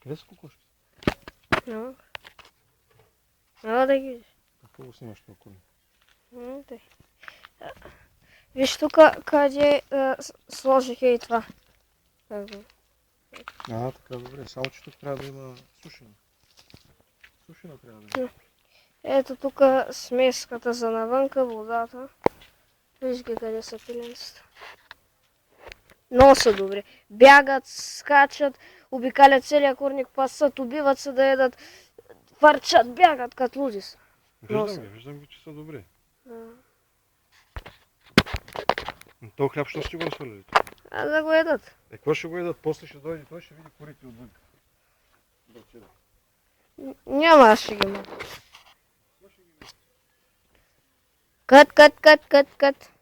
Къде са кокошки? Няма да ги видиш. Какво го снимаш толкова? Виж тук къде сложих и това. Така, добре. Само, че тук трябва да има сушена. Сушена трябва да има. Ето тук смеската за навънка, водата. Виж ги къде са пиленцата. Много са добри. Бягат, скачат, обикалят целия курник, пасат, убиват се да ядат, върчат, бягат като луди са. Виждам ги, че са добри. То хляб що ще го разхвърляли? А да го ядат. Какво ще го ядат? После ще дойде, той ще види курите отвън. Няма, аз ще ги мога. Кът.